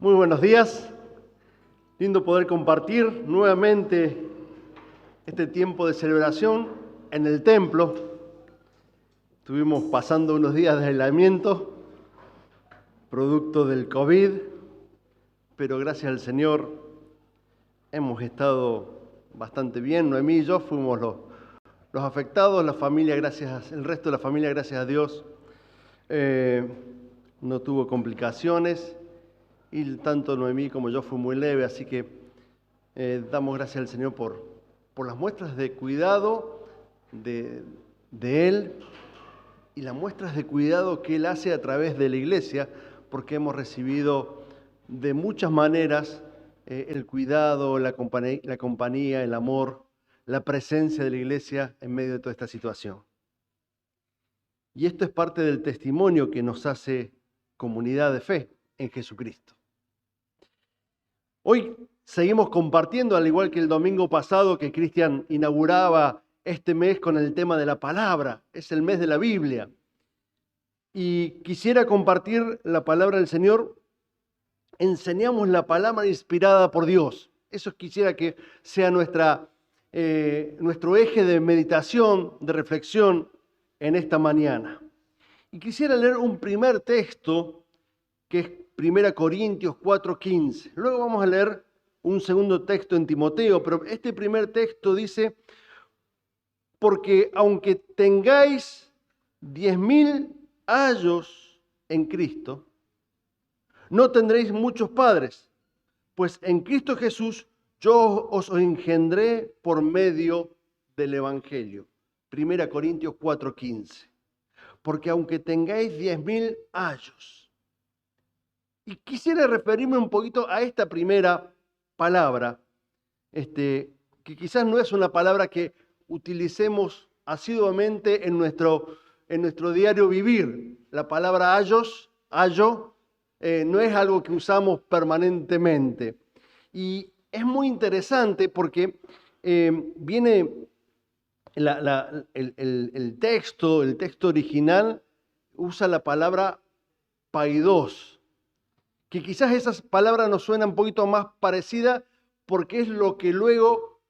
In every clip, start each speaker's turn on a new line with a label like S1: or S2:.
S1: Muy buenos días. Lindo poder compartir nuevamente este tiempo de celebración en el templo. Estuvimos pasando unos días de aislamiento, producto del COVID, pero gracias al Señor hemos estado bastante bien. Noemí y yo fuimos los afectados, la familia, el resto de la familia, gracias a Dios, no tuvo complicaciones. Y tanto Noemí como yo fue muy leve, así que damos gracias al Señor por las muestras de cuidado de Él y las muestras de cuidado que Él hace a través de la iglesia, porque hemos recibido de muchas maneras el cuidado, la compañía, el amor, la presencia de la iglesia en medio de toda esta situación. Y esto es parte del testimonio que nos hace comunidad de fe en Jesucristo. Hoy seguimos compartiendo, al igual que el domingo pasado que Cristian inauguraba este mes con el tema de la palabra. Es el mes de la Biblia. Y quisiera compartir la palabra del Señor. Enseñamos la palabra inspirada por Dios. Eso quisiera que sea nuestro eje de meditación, de reflexión en esta mañana. Y quisiera leer un primer texto que es 1 Corintios 4:15. Luego vamos a leer un segundo texto en Timoteo, pero este primer texto dice: porque aunque tengáis 10.000 años en Cristo, no tendréis muchos padres, pues en Cristo Jesús yo os engendré por medio del Evangelio. 1 Corintios 4:15. Porque aunque tengáis 10.000 años. Y quisiera referirme un poquito a esta primera palabra, que quizás no es una palabra que utilicemos asiduamente en nuestro diario vivir. La palabra ayo, no es algo que usamos permanentemente. Y es muy interesante porque viene el texto original, usa la palabra paidos, que quizás esas palabras nos suenan un poquito más parecidas porque es lo que luego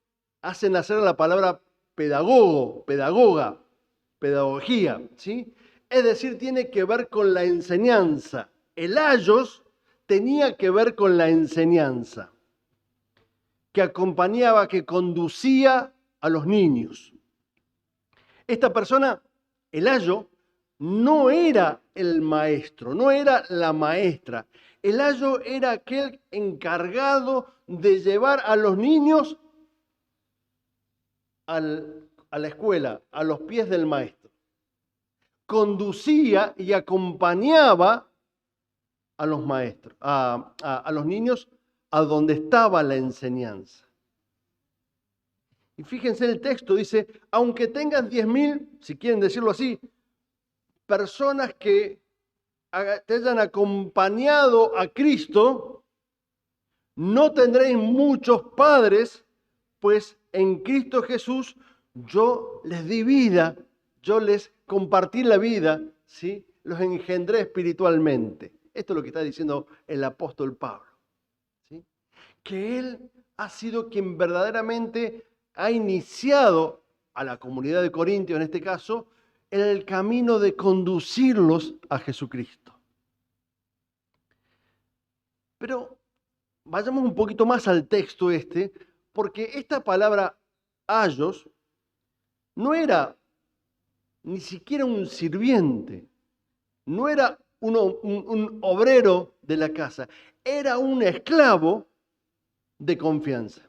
S1: hace nacer la palabra pedagogía, ¿sí? Es decir, tiene que ver con la enseñanza. El ayos tenía que ver con la enseñanza, que acompañaba, que conducía a los niños. Esta persona, el ayo, no era el maestro, no era la maestra. El ayo era aquel encargado de llevar a los niños a la escuela, a los pies del maestro. Conducía y acompañaba a los maestros, a los niños a donde estaba la enseñanza. Y fíjense el texto, dice: aunque tengas 10.000, si quieren decirlo así, personas que te hayan acompañado a Cristo, no tendréis muchos padres, pues en Cristo Jesús yo les di vida, yo les compartí la vida, ¿sí? Los engendré espiritualmente. Esto es lo que está diciendo el apóstol Pablo, ¿sí? Que él ha sido quien verdaderamente ha iniciado a la comunidad de Corintios, en este caso, el camino de conducirlos a Jesucristo. Pero vayamos un poquito más al texto porque esta palabra ayos no era ni siquiera un sirviente, no era un obrero de la casa, era un esclavo de confianza.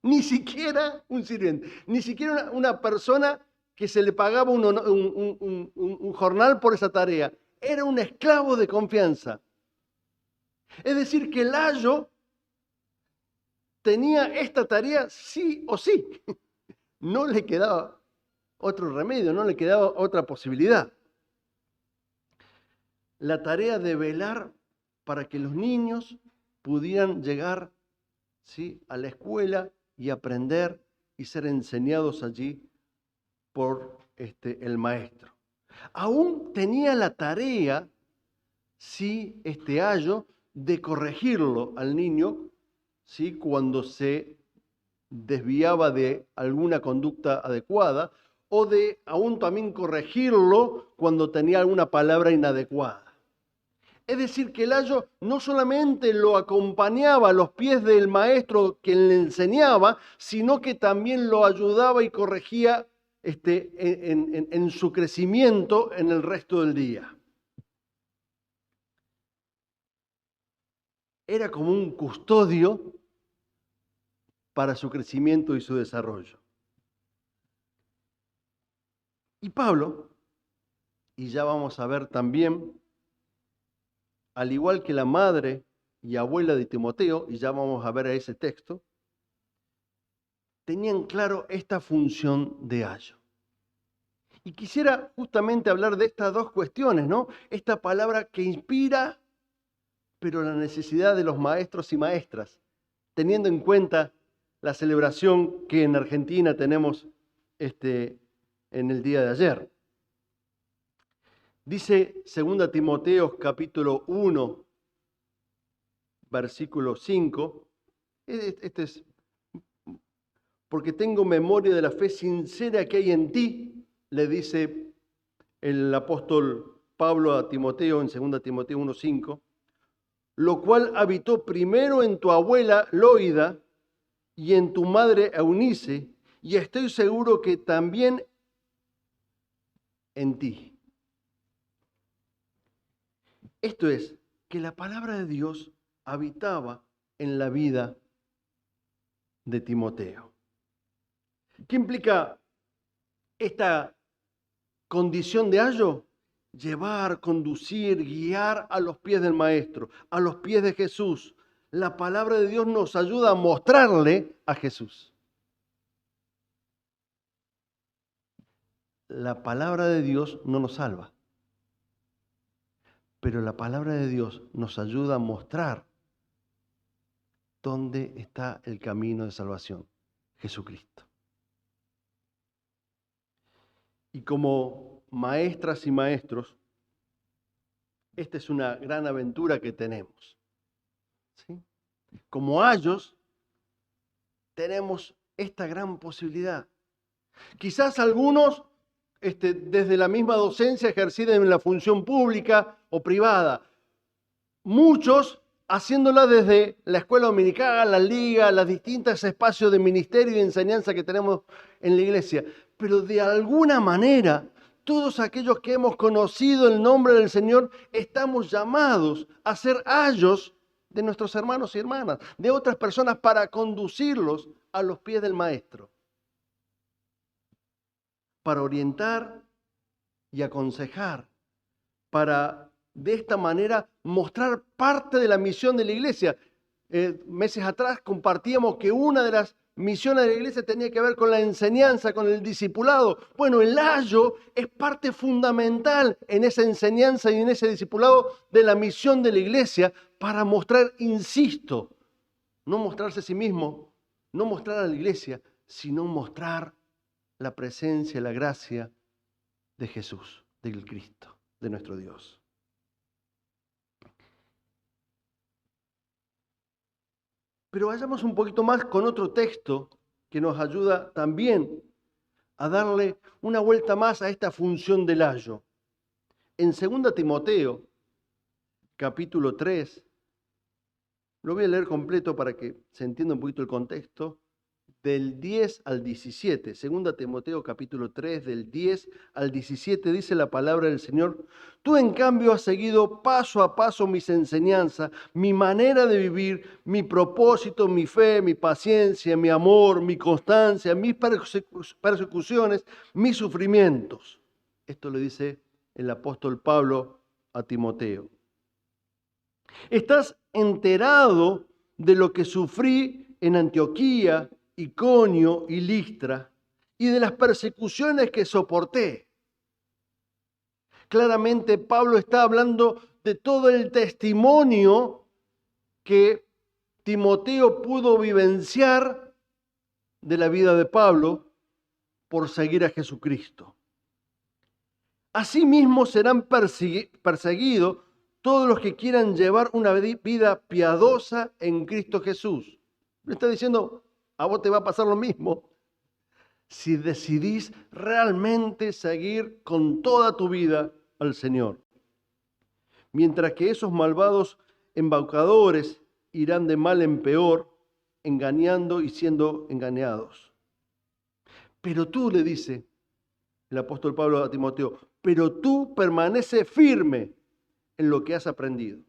S1: Ni siquiera un sirviente, ni siquiera una persona que se le pagaba un jornal por esa tarea. Era un esclavo de confianza. Es decir, que el ayo tenía esta tarea sí o sí. No le quedaba otro remedio, no le quedaba otra posibilidad. La tarea de velar para que los niños pudieran llegar, ¿sí?, a la escuela y aprender y ser enseñados allí por el maestro. Aún tenía la tarea, sí este ayo de corregirlo al niño, ¿sí? Cuando se desviaba de alguna conducta adecuada, o de aún también corregirlo cuando tenía alguna palabra inadecuada. Es decir, que el ayo no solamente lo acompañaba a los pies del maestro que le enseñaba, sino que también lo ayudaba y corregía en su crecimiento en el resto del día. Era como un custodio para su crecimiento y su desarrollo. Y Pablo, y ya vamos a ver también, al igual que la madre y abuela de Timoteo, y ya vamos a ver a ese texto, tenían claro esta función de ayo. Y quisiera justamente hablar de estas dos cuestiones, ¿no? Esta palabra que inspira, pero la necesidad de los maestros y maestras, teniendo en cuenta la celebración que en Argentina tenemos en el día de ayer. Dice 2 Timoteo capítulo 1, versículo 5, este es, porque tengo memoria de la fe sincera que hay en ti, le dice el apóstol Pablo a Timoteo en 2 Timoteo 1, 5, lo cual habitó primero en tu abuela Loida y en tu madre Eunice, y estoy seguro que también en ti. Esto es, que la palabra de Dios habitaba en la vida de Timoteo. ¿Qué implica esta condición de ayo? Llevar, conducir, guiar a los pies del Maestro, a los pies de Jesús. La palabra de Dios nos ayuda a mostrarle a Jesús. La palabra de Dios no nos salva, pero la palabra de Dios nos ayuda a mostrar dónde está el camino de salvación, Jesucristo. Y como maestras y maestros, esta es una gran aventura que tenemos, ¿sí? Como ayos, tenemos esta gran posibilidad. Quizás algunos, desde la misma docencia ejercida en la función pública o privada, muchos haciéndola desde la escuela dominical, la liga, los distintos espacios de ministerio y de enseñanza que tenemos en la iglesia. Pero de alguna manera, todos aquellos que hemos conocido el nombre del Señor, estamos llamados a ser ayos de nuestros hermanos y hermanas, de otras personas, para conducirlos a los pies del Maestro, para orientar y aconsejar, para de esta manera mostrar parte de la misión de la iglesia. Meses atrás compartíamos que una de las misiones de la iglesia tenía que ver con la enseñanza, con el discipulado. Bueno, el ayo es parte fundamental en esa enseñanza y en ese discipulado de la misión de la iglesia, para mostrar, insisto, no mostrarse a sí mismo, no mostrar a la iglesia, sino mostrar la presencia, la gracia de Jesús, del Cristo, de nuestro Dios. Pero vayamos un poquito más con otro texto que nos ayuda también a darle una vuelta más a esta función del ayo. En 2 Timoteo, capítulo 3, lo voy a leer completo para que se entienda un poquito el contexto, del 10 al 17. 2 Timoteo, capítulo 3, del 10 al 17, dice la palabra del Señor: tú en cambio has seguido paso a paso mis enseñanzas, mi manera de vivir, mi propósito, mi fe, mi paciencia, mi amor, mi constancia, mis persecuciones, mis sufrimientos. Esto le dice el apóstol Pablo a Timoteo. Estás enterado de lo que sufrí en Antioquía, Iconio y Listra, y de las persecuciones que soporté. Claramente Pablo está hablando de todo el testimonio que Timoteo pudo vivenciar de la vida de Pablo por seguir a Jesucristo. Asimismo serán perseguidos todos los que quieran llevar una vida piadosa en Cristo Jesús. Le está diciendo, a vos te va a pasar lo mismo si decidís realmente seguir con toda tu vida al Señor. Mientras que esos malvados embaucadores irán de mal en peor, engañando y siendo engañados. Pero tú, le dice el apóstol Pablo a Timoteo, pero tú permanece firme en lo que has aprendido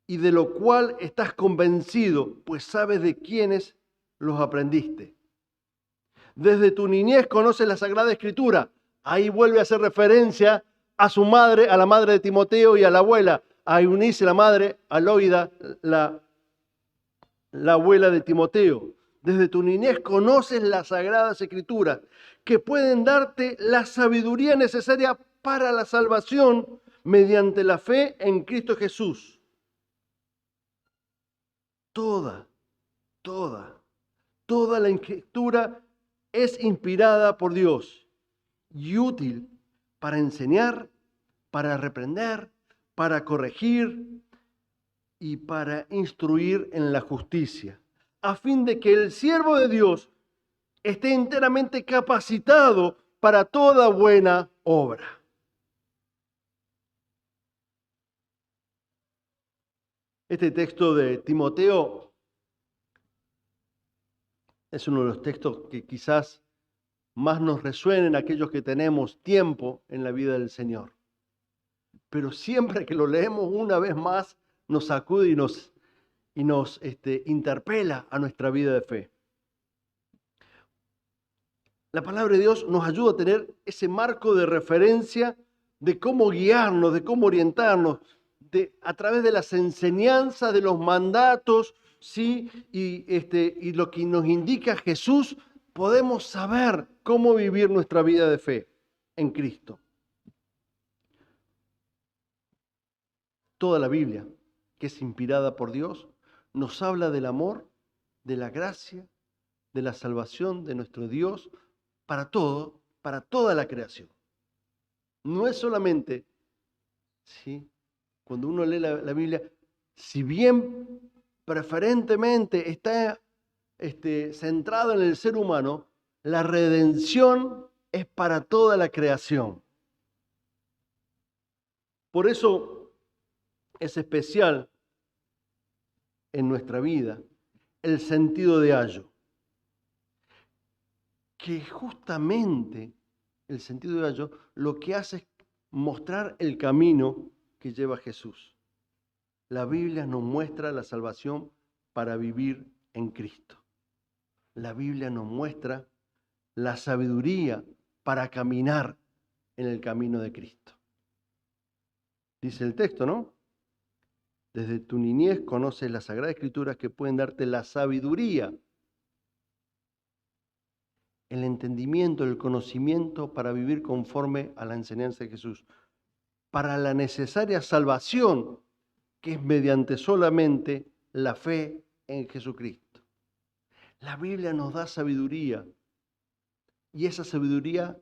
S1: y de lo cual estás convencido, pues sabes de quiénes los aprendiste. Desde tu niñez conoces la Sagrada Escritura. Ahí vuelve a hacer referencia a su madre, a la madre de Timoteo y a la abuela, a Eunice, la madre, a Loida, la abuela de Timoteo. Desde tu niñez conoces las Sagradas Escrituras, que pueden darte la sabiduría necesaria para la salvación mediante la fe en Cristo Jesús. Toda la Escritura es inspirada por Dios y útil para enseñar, para reprender, para corregir y para instruir en la justicia, a fin de que el siervo de Dios esté enteramente capacitado para toda buena obra. Este texto de Timoteo es uno de los textos que quizás más nos resuenen a aquellos que tenemos tiempo en la vida del Señor. Pero siempre que lo leemos una vez más, nos sacude y nos interpela a nuestra vida de fe. La palabra de Dios nos ayuda a tener ese marco de referencia de cómo guiarnos, de cómo orientarnos, a través de las enseñanzas, de los mandatos, ¿sí? Y lo que nos indica Jesús, podemos saber cómo vivir nuestra vida de fe en Cristo. Toda la Biblia, que es inspirada por Dios, nos habla del amor, de la gracia, de la salvación de nuestro Dios para todo, para toda la creación. No es solamente, ¿sí? Cuando uno lee la Biblia, si bien preferentemente está centrado en el ser humano, la redención es para toda la creación. Por eso es especial en nuestra vida el sentido de ayo, que justamente el sentido de ayo lo que hace es mostrar el camino que lleva Jesús. La Biblia nos muestra la salvación para vivir en Cristo. La Biblia nos muestra la sabiduría para caminar en el camino de Cristo. Dice el texto, ¿no? Desde tu niñez conoces las Sagradas Escrituras que pueden darte la sabiduría, el entendimiento, el conocimiento para vivir conforme a la enseñanza de Jesús, para la necesaria salvación que es mediante solamente la fe en Jesucristo. La Biblia nos da sabiduría y esa sabiduría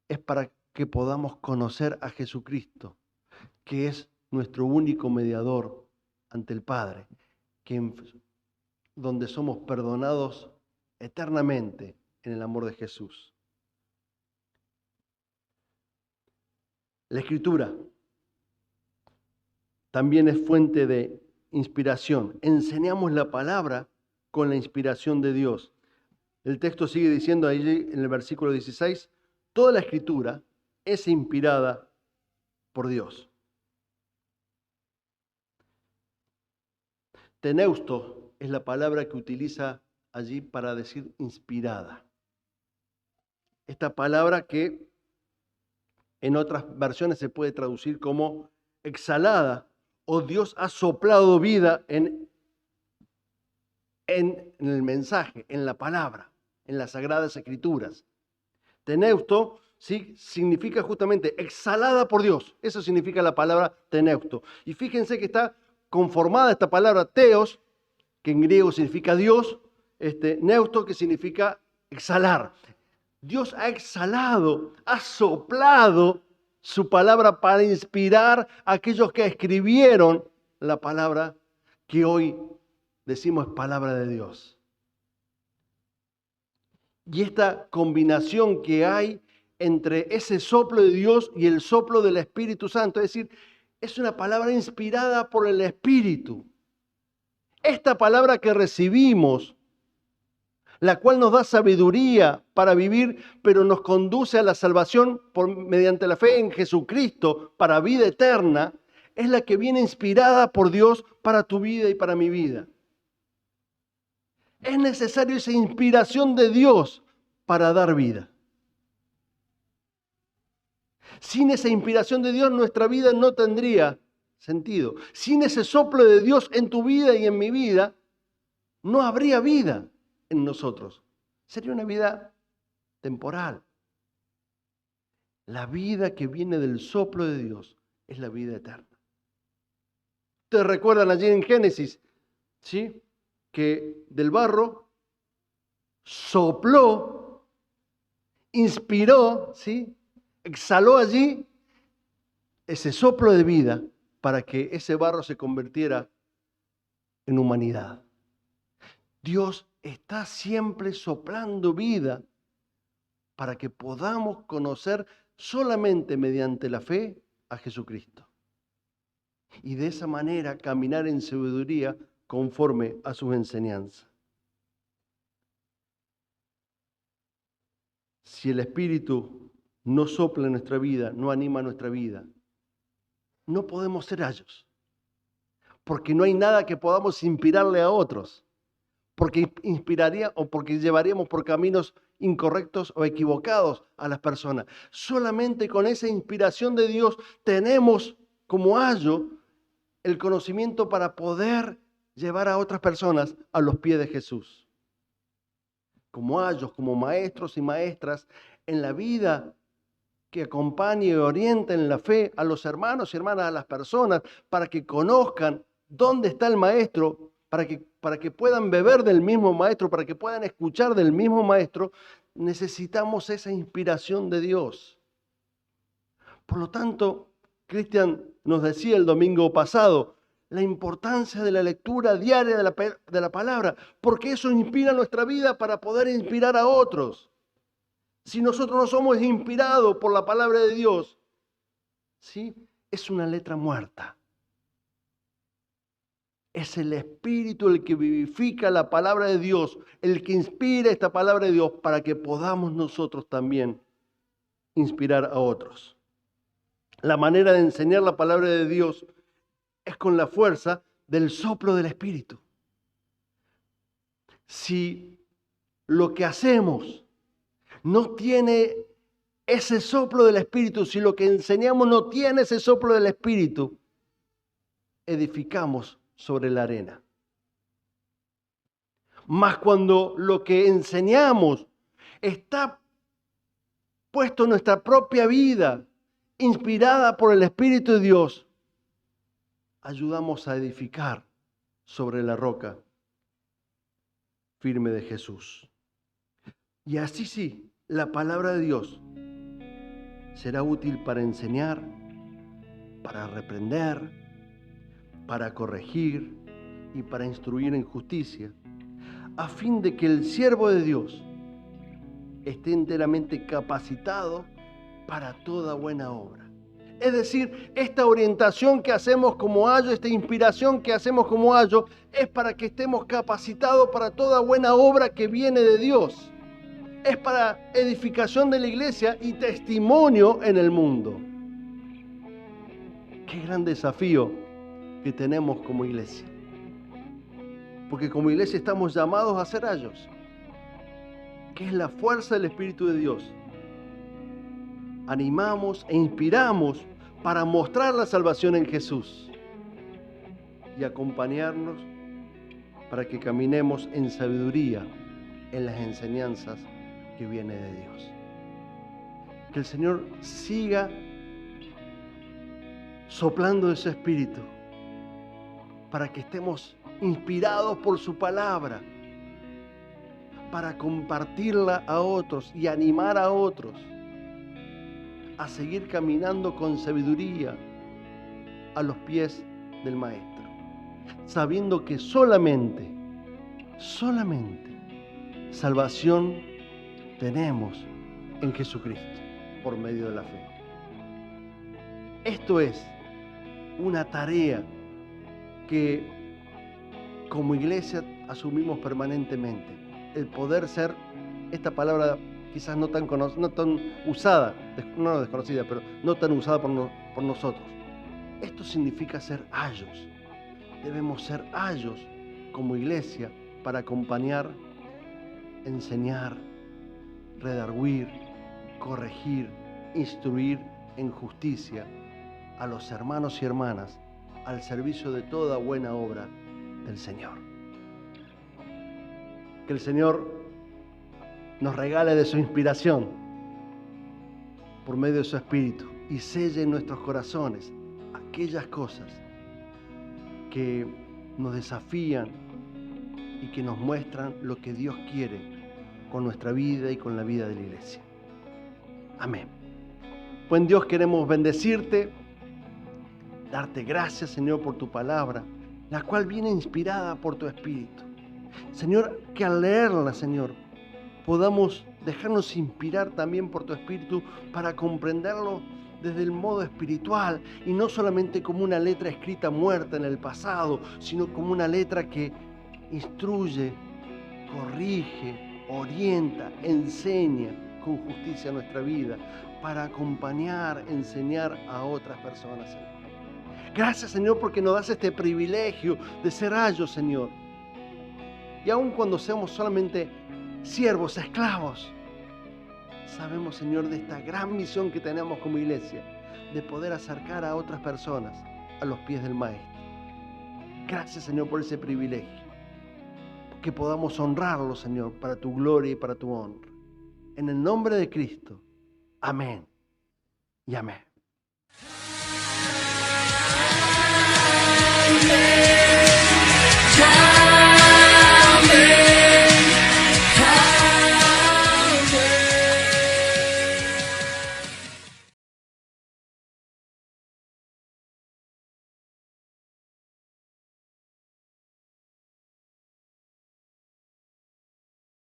S1: es para que podamos conocer a Jesucristo, que es nuestro único mediador ante el Padre, donde somos perdonados eternamente en el amor de Jesús. La Escritura también es fuente de inspiración. Enseñamos la palabra con la inspiración de Dios. El texto sigue diciendo ahí en el versículo 16, toda la Escritura es inspirada por Dios. Teneusto es la palabra que utiliza allí para decir inspirada. Esta palabra que en otras versiones se puede traducir como exhalada o Dios ha soplado vida en el mensaje, en la palabra, en las Sagradas Escrituras. Teneusto ¿sí? Significa justamente exhalada por Dios. Eso significa la palabra teneusto. Y fíjense que está conformada esta palabra teos, que en griego significa Dios, neusto, que significa exhalar. Dios ha exhalado, ha soplado su palabra para inspirar a aquellos que escribieron la palabra que hoy decimos es palabra de Dios. Y esta combinación que hay entre ese soplo de Dios y el soplo del Espíritu Santo, es decir, es una palabra inspirada por el Espíritu. Esta palabra que recibimos, la cual nos da sabiduría para vivir, pero nos conduce a la salvación mediante la fe en Jesucristo para vida eterna, es la que viene inspirada por Dios para tu vida y para mi vida. Es necesaria esa inspiración de Dios para dar vida. Sin esa inspiración de Dios, nuestra vida no tendría sentido. Sin ese soplo de Dios en tu vida y en mi vida, no habría vida en nosotros. Sería una vida temporal. La vida que viene del soplo de Dios es la vida eterna. Ustedes recuerdan allí en Génesis, ¿sí?, que del barro sopló, inspiró, ¿sí?, exhaló allí ese soplo de vida para que ese barro se convirtiera en humanidad. Dios está siempre soplando vida para que podamos conocer solamente mediante la fe a Jesucristo. Y de esa manera caminar en sabiduría conforme a sus enseñanzas. Si el Espíritu no sopla en nuestra vida, no anima nuestra vida, no podemos ser ayos. Porque no hay nada que podamos inspirarle a otros. Porque inspiraría o porque llevaríamos por caminos incorrectos o equivocados a las personas. Solamente con esa inspiración de Dios tenemos como ayo el conocimiento para poder llevar a otras personas a los pies de Jesús. Como ayos, como maestros y maestras en la vida que acompañe y oriente en la fe a los hermanos y hermanas, a las personas, para que conozcan dónde está el maestro, para que puedan beber del mismo maestro, para que puedan escuchar del mismo maestro, necesitamos esa inspiración de Dios. Por lo tanto, Cristian nos decía el domingo pasado, la importancia de la lectura diaria de la palabra, porque eso inspira nuestra vida para poder inspirar a otros. Si nosotros no somos inspirados por la palabra de Dios, ¿sí?, es una letra muerta. Es el Espíritu el que vivifica la palabra de Dios, el que inspira esta palabra de Dios para que podamos nosotros también inspirar a otros. La manera de enseñar la palabra de Dios es con la fuerza del soplo del Espíritu. Si lo que hacemos no tiene ese soplo del Espíritu, si lo que enseñamos no tiene ese soplo del Espíritu, edificamos sobre la arena. Mas cuando lo que enseñamos está puesto en nuestra propia vida, inspirada por el Espíritu de Dios, ayudamos a edificar sobre la roca firme de Jesús. Y así sí, la palabra de Dios será útil para enseñar, para reprender, para corregir y para instruir en justicia, a fin de que el siervo de Dios esté enteramente capacitado para toda buena obra. Es decir, esta orientación que hacemos como ayo, esta inspiración que hacemos como ayo, es para que estemos capacitados para toda buena obra que viene de Dios. Es para edificación de la iglesia y testimonio en el mundo. Qué gran desafío que tenemos como iglesia. Porque como iglesia estamos llamados a ser ayos, que es la fuerza del Espíritu de Dios. Animamos e inspiramos para mostrar la salvación en Jesús y acompañarnos para que caminemos en sabiduría en las enseñanzas que vienen de Dios. Que el Señor siga soplando de su Espíritu para que estemos inspirados por su palabra, para compartirla a otros y animar a otros a seguir caminando con sabiduría a los pies del Maestro, sabiendo que solamente salvación tenemos en Jesucristo por medio de la fe. Esto es una tarea que como iglesia asumimos permanentemente, el poder ser, esta palabra quizás no tan usada, no desconocida, pero no tan usada por nosotros. Esto significa ser ayos. Debemos ser ayos como iglesia para acompañar, enseñar, redarguir, corregir, instruir en justicia a los hermanos y hermanas al servicio de toda buena obra del Señor. Que el Señor nos regale de su inspiración por medio de su Espíritu y selle en nuestros corazones aquellas cosas que nos desafían y que nos muestran lo que Dios quiere con nuestra vida y con la vida de la iglesia. Amén. Buen Dios, queremos bendecirte, darte gracias, Señor, por tu palabra, la cual viene inspirada por tu Espíritu. Señor, que al leerla, Señor, podamos dejarnos inspirar también por tu Espíritu para comprenderlo desde el modo espiritual y no solamente como una letra escrita muerta en el pasado, sino como una letra que instruye, corrige, orienta, enseña con justicia nuestra vida para acompañar, enseñar a otras personas, Señor. Gracias, Señor, porque nos das este privilegio de ser ayos, Señor. Y aun cuando seamos solamente siervos, esclavos, sabemos, Señor, de esta gran misión que tenemos como iglesia, de poder acercar a otras personas a los pies del Maestro. Gracias, Señor, por ese privilegio. Que podamos honrarlo, Señor, para tu gloria y para tu honra. En el nombre de Cristo. Amén y amén.